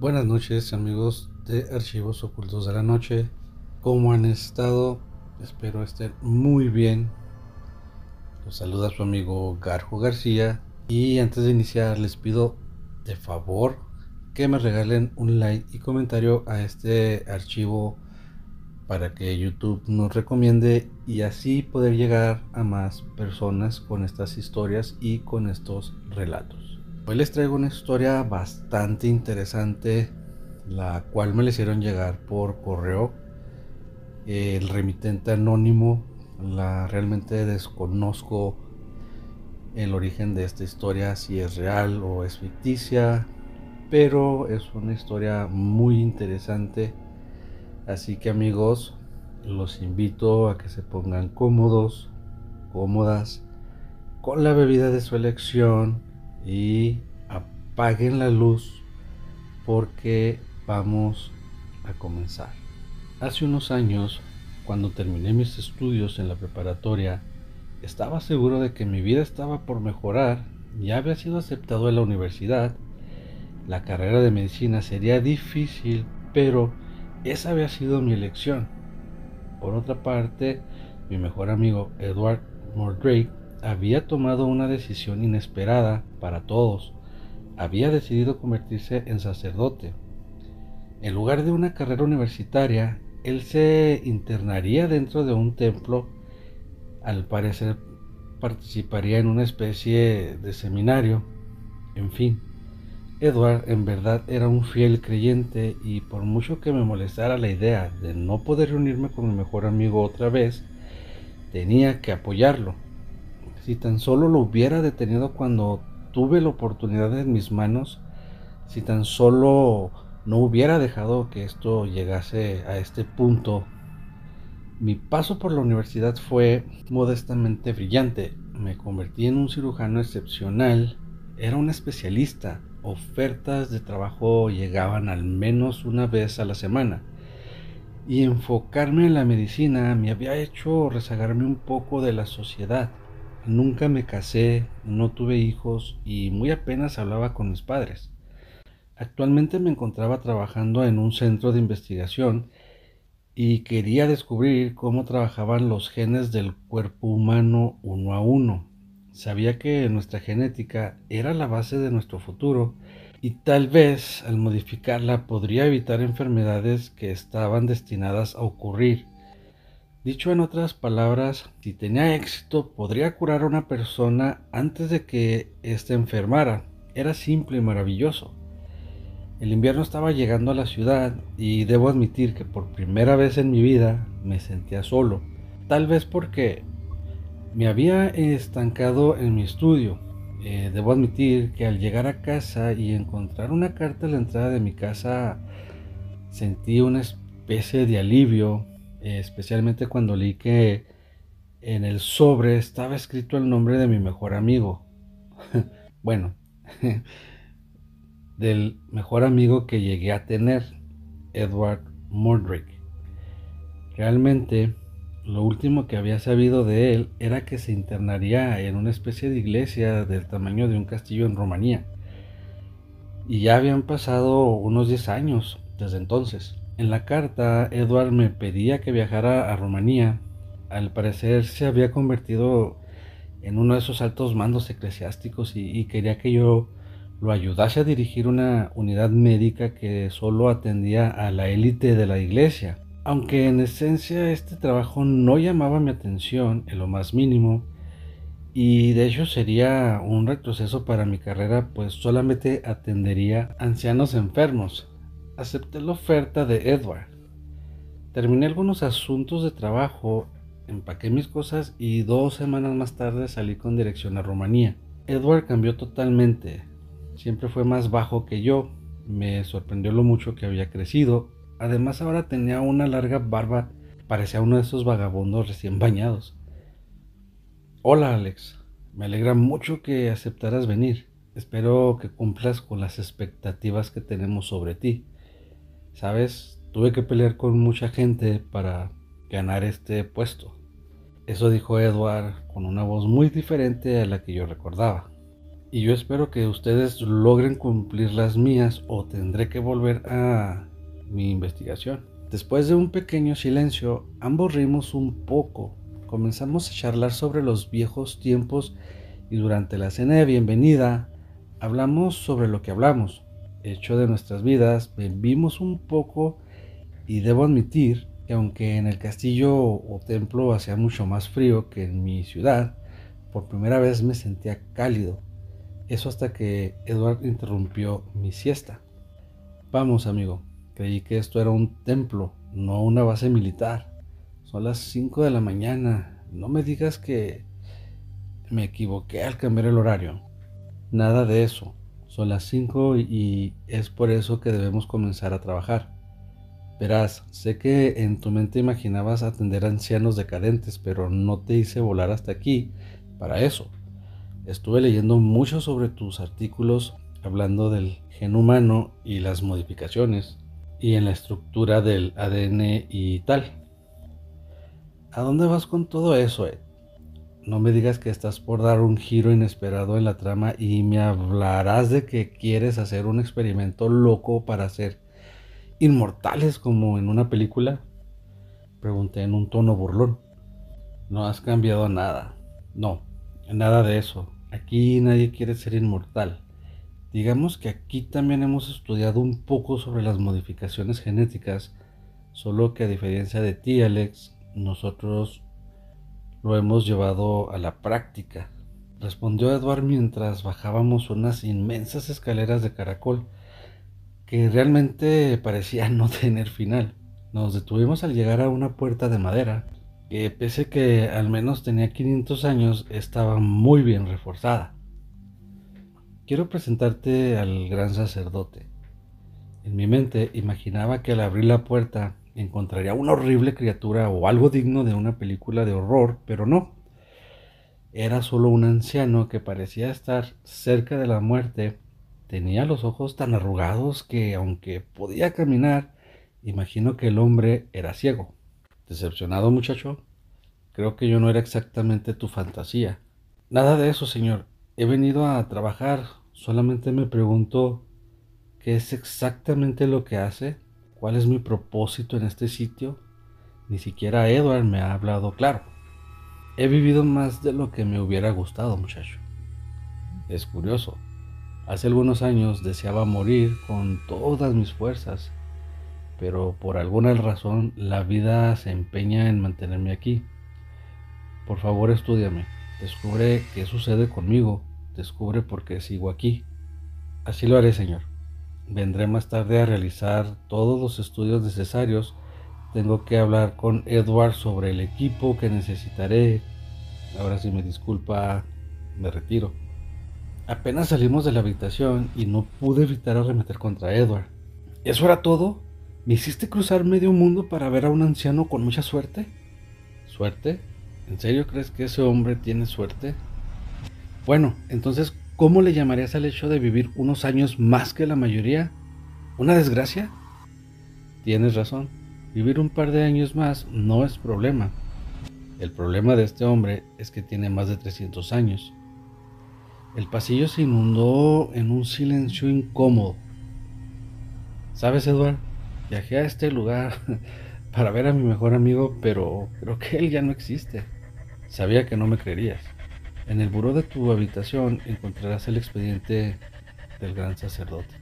Buenas noches amigos de Archivos Ocultos de la Noche. ¿Cómo han estado? Espero estén muy bien. Los saluda su amigo Garjo García. Y antes de iniciar les pido de favor que me regalen un like y comentario a este archivo para que YouTube nos recomiende y así poder llegar a más personas con estas historias y con estos relatos. Hoy les traigo una historia bastante interesante, la cual me la hicieron llegar por correo. El remitente anónimo, realmente desconozco el origen de esta historia, si es real o es ficticia, pero es una historia muy interesante. Así que amigos, los invito a que se pongan cómodos, cómodas, con la bebida de su elección y apaguen la luz porque vamos a comenzar. Hace unos años, cuando terminé mis estudios en la preparatoria, estaba seguro de que mi vida estaba por mejorar. Ya había sido aceptado en la universidad. La carrera de medicina sería difícil, pero esa había sido mi elección. Por otra parte, mi mejor amigo Edward Mordrake había tomado una decisión inesperada para todos. Había decidido convertirse en sacerdote. En lugar de una carrera universitaria, él se internaría dentro de un templo. Al parecer participaría en una especie de seminario. En fin, Edward en verdad era un fiel creyente y por mucho que me molestara la idea de no poder reunirme con mi mejor amigo otra vez, tenía que apoyarlo. Si tan solo lo hubiera detenido cuando tuve la oportunidad en mis manos, si tan solo no hubiera dejado que esto llegase a este punto. Mi paso por la universidad fue modestamente brillante. Me convertí en un cirujano excepcional. Era un especialista. Ofertas de trabajo llegaban al menos una vez a la semana. Y enfocarme en la medicina me había hecho rezagarme un poco de la sociedad. Nunca me casé, no tuve hijos y muy apenas hablaba con mis padres. Actualmente me encontraba trabajando en un centro de investigación y quería descubrir cómo trabajaban los genes del cuerpo humano uno a uno. Sabía que nuestra genética era la base de nuestro futuro y tal vez al modificarla podría evitar enfermedades que estaban destinadas a ocurrir. Dicho en otras palabras, si tenía éxito podría curar a una persona antes de que ésta enfermara. Era simple y maravilloso. El invierno estaba llegando a la ciudad y debo admitir que por primera vez en mi vida me sentía solo. Tal vez porque me había estancado en mi estudio. Debo admitir que al llegar a casa y encontrar una carta a la entrada de mi casa sentí una especie de alivio, especialmente cuando leí que en el sobre estaba escrito el nombre de mi mejor amigo. Bueno, del mejor amigo que llegué a tener, Edward Mordrake. Realmente, lo último que había sabido de él era que se internaría en una especie de iglesia del tamaño de un castillo en Rumanía. Y ya habían pasado unos 10 años desde entonces. En la carta, Edward me pedía que viajara a Rumanía. Al parecer se había convertido en uno de esos altos mandos eclesiásticos y quería que yo lo ayudase a dirigir una unidad médica que solo atendía a la élite de la iglesia. Aunque en esencia este trabajo no llamaba mi atención en lo más mínimo, y de hecho sería un retroceso para mi carrera, pues solamente atendería ancianos enfermos. Acepté la oferta de Edward. Terminé algunos asuntos de trabajo, empaqué mis cosas y 2 semanas más tarde salí con dirección a Rumanía. Edward cambió totalmente. Siempre fue más bajo que yo. Me sorprendió lo mucho que había crecido. Además ahora tenía una larga barba. Parecía uno de esos vagabundos recién bañados. Hola Alex, me alegra mucho que aceptaras venir. Espero que cumplas con las expectativas que tenemos sobre ti. Sabes, tuve que pelear con mucha gente para ganar este puesto. Eso dijo Edward con una voz muy diferente a la que yo recordaba. y yo espero que ustedes logren cumplir las mías o tendré que volver a mi investigación. Después de un pequeño silencio, ambos reímos un poco. Comenzamos a charlar sobre los viejos tiempos y durante la cena de bienvenida hablamos sobre lo que hablamos, hecho de nuestras vidas, bebimos un poco y debo admitir que aunque en el castillo o templo hacía mucho más frío que en mi ciudad, por primera vez me sentía cálido. Eso hasta que Edward interrumpió mi siesta. Vamos, amigo, creí que esto era un templo, no una base militar. Son las 5 de la mañana. No me digas que me equivoqué al cambiar el horario. Nada de eso. Son las 5 y es por eso que debemos comenzar a trabajar. Verás, sé que en tu mente imaginabas atender a ancianos decadentes, pero no te hice volar hasta aquí para eso. Estuve leyendo mucho sobre tus artículos hablando del gen humano y las modificaciones y en la estructura del ADN y tal. ¿A dónde vas con todo eso, Ed? No me digas que estás por dar un giro inesperado en la trama y me hablarás de que quieres hacer un experimento loco para ser inmortales como en una película. Pregunté en un tono burlón. No has cambiado nada. No, nada de eso. Aquí nadie quiere ser inmortal. Digamos que aquí también hemos estudiado un poco sobre las modificaciones genéticas, solo que a diferencia de ti, Alex, nosotros lo hemos llevado a la práctica, respondió Edward mientras bajábamos unas inmensas escaleras de caracol que realmente parecían no tener final. Nos detuvimos al llegar a una puerta de madera que, pese que al menos tenía 500 años, estaba muy bien reforzada. Quiero presentarte al gran sacerdote. En mi mente imaginaba que al abrir la puerta encontraría una horrible criatura o algo digno de una película de horror, pero no. Era solo un anciano que parecía estar cerca de la muerte. Tenía los ojos tan arrugados que, aunque podía caminar, imagino que el hombre era ciego. ¿Decepcionado, muchacho? Creo que yo no era exactamente tu fantasía. Nada de eso, señor. He venido a trabajar. Solamente me pregunto qué es exactamente lo que hace, cuál es mi propósito en este sitio. Ni siquiera Edward me ha hablado claro. He vivido más de lo que me hubiera gustado, muchacho. Es curioso. Hace algunos años deseaba morir con todas mis fuerzas, pero por alguna razón la vida se empeña en mantenerme aquí. Por favor, estúdiame. Descubre qué sucede conmigo. Descubre por qué sigo aquí. Así lo haré, señor. Vendré más tarde a realizar todos los estudios necesarios. Tengo que hablar con Edward sobre el equipo que necesitaré. Ahora, si me disculpa, me retiro. Apenas salimos de la habitación y no pude evitar arremeter contra Edward. ¿Eso era todo? ¿Me hiciste cruzar medio mundo para ver a un anciano con mucha suerte? ¿Suerte? ¿En serio crees que ese hombre tiene suerte? Bueno, entonces, ¿cómo le llamarías al hecho de vivir unos años más que la mayoría? ¿Una desgracia? Tienes razón. Vivir un par de años más no es problema. El problema de este hombre es que tiene más de 300 años. El pasillo se inundó en un silencio incómodo. ¿Sabes, Edward? Viajé a este lugar para ver a mi mejor amigo, pero creo que él ya no existe. Sabía que no me creerías. En el buró de tu habitación encontrarás el expediente del gran sacerdote.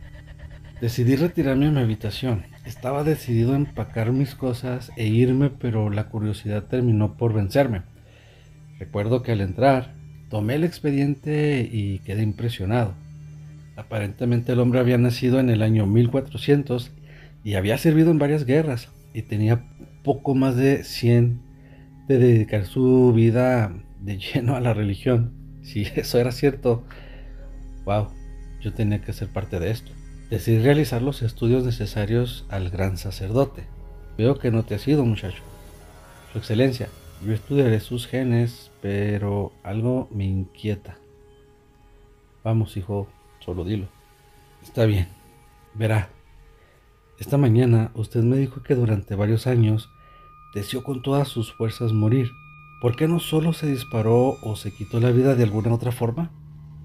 Decidí retirarme a mi habitación. Estaba decidido a empacar mis cosas e irme, pero la curiosidad terminó por vencerme. Recuerdo que al entrar, tomé el expediente y quedé impresionado. Aparentemente el hombre había nacido en el año 1400 y había servido en varias guerras y tenía poco más de 100 de dedicar su vida de lleno a la religión. Si eso era cierto, wow, yo tenía que ser parte de esto. Decidí realizar los estudios necesarios al gran sacerdote. Veo que no te has ido, muchacho. Su excelencia, yo estudiaré sus genes, pero algo me inquieta. Vamos, hijo, solo dilo. Está bien, verá. Esta mañana usted me dijo que durante varios años deseó con todas sus fuerzas morir. ¿Por qué no solo se disparó o se quitó la vida de alguna otra forma?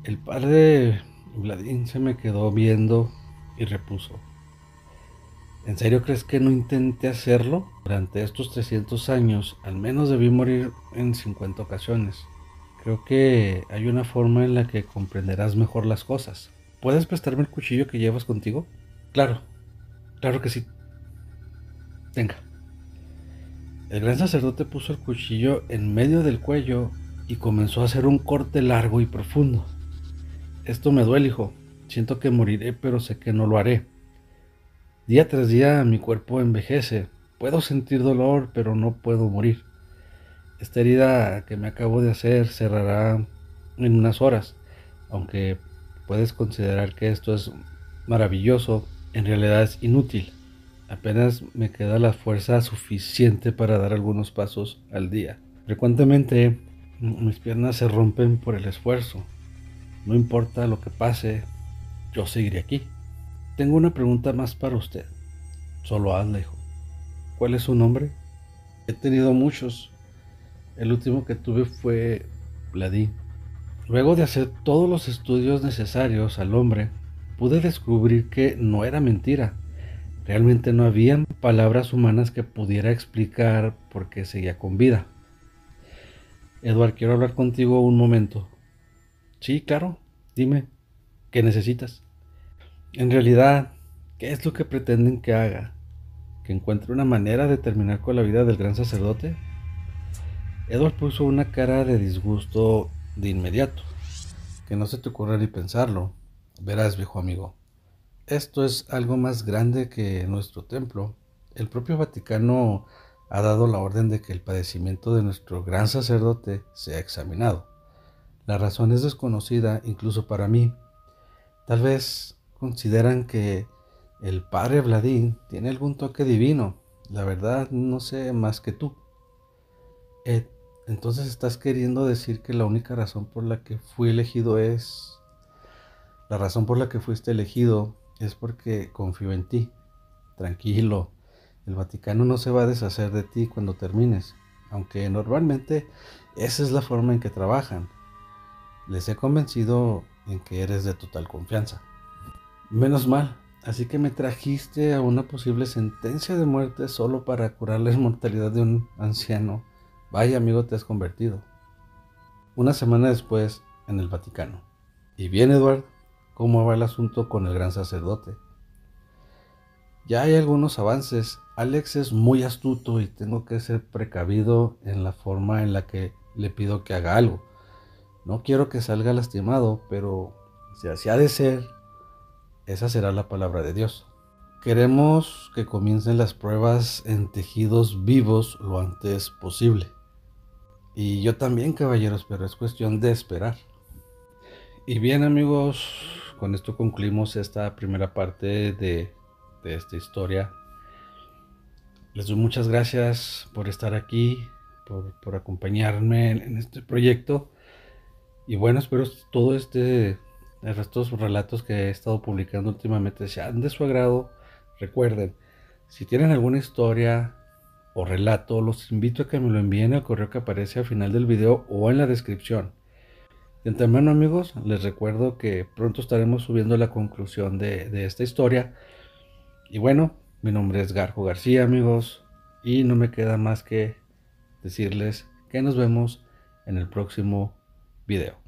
El padre Vladín se me quedó viendo y repuso: ¿En serio crees que no intenté hacerlo? Durante estos 300 años, al menos debí morir en 50 ocasiones. Creo que hay una forma en la que comprenderás mejor las cosas. ¿Puedes prestarme el cuchillo que llevas contigo? Claro, claro que sí. Tenga. El gran sacerdote puso el cuchillo en medio del cuello y comenzó a hacer un corte largo y profundo. Esto me duele, hijo. Siento que moriré, pero sé que no lo haré. Día tras día mi cuerpo envejece. Puedo sentir dolor, pero no puedo morir. Esta herida que me acabo de hacer cerrará en unas horas. Aunque puedes considerar que esto es maravilloso, en realidad es inútil. Apenas me queda la fuerza suficiente para dar algunos pasos al día. Frecuentemente mis piernas se rompen por el esfuerzo. No importa lo que pase, yo seguiré aquí. Tengo una pregunta más para usted. Solo hazla, hijo. ¿Cuál es su nombre? He tenido muchos. El último que tuve fue Vladí. Luego de hacer todos los estudios necesarios al hombre, pude descubrir que no era mentira. Realmente no habían palabras humanas que pudiera explicar por qué seguía con vida. Edward, quiero hablar contigo un momento. Sí, claro. Dime, ¿qué necesitas? En realidad, ¿qué es lo que pretenden que haga? ¿Que encuentre una manera de terminar con la vida del gran sacerdote? Edward puso una cara de disgusto de inmediato. Que no se te ocurra ni pensarlo. Verás, viejo amigo, esto es algo más grande que nuestro templo. El propio Vaticano ha dado la orden de que el padecimiento de nuestro gran sacerdote sea examinado. La razón es desconocida incluso para mí. Tal vez consideran que el padre Vladín tiene algún toque divino. La verdad no sé más que tú. Ed, entonces estás queriendo decir que la única razón por la que fui elegido es... La razón por la que fuiste elegido es porque confío en ti. Tranquilo, el Vaticano no se va a deshacer de ti cuando termines, aunque normalmente esa es la forma en que trabajan. Les he convencido en que eres de total confianza. Menos mal, así que me trajiste a una posible sentencia de muerte solo para curar la inmortalidad de un anciano. Vaya amigo te has convertido. Una semana después, en el Vaticano. Y bien, Edward, ¿cómo va el asunto con el gran sacerdote? Ya hay algunos avances. Alex es muy astuto y tengo que ser precavido en la forma en la que le pido que haga algo. No quiero que salga lastimado, pero si así ha de ser, esa será la palabra de Dios. Queremos que comiencen las pruebas en tejidos vivos lo antes posible. Y yo también, caballeros, pero es cuestión de esperar. Y bien, amigos, con esto concluimos esta primera parte de esta historia. Les doy muchas gracias por estar aquí, por acompañarme en este proyecto. Y bueno, espero estos relatos que he estado publicando últimamente sean de su agrado. Recuerden, si tienen alguna historia o relato, los invito a que me lo envíen al correo que aparece al final del video o en la descripción. De antemano, amigos, les recuerdo que pronto estaremos subiendo la conclusión de esta historia. Y bueno, mi nombre es Garjo García, amigos, y no me queda más que decirles que nos vemos en el próximo video.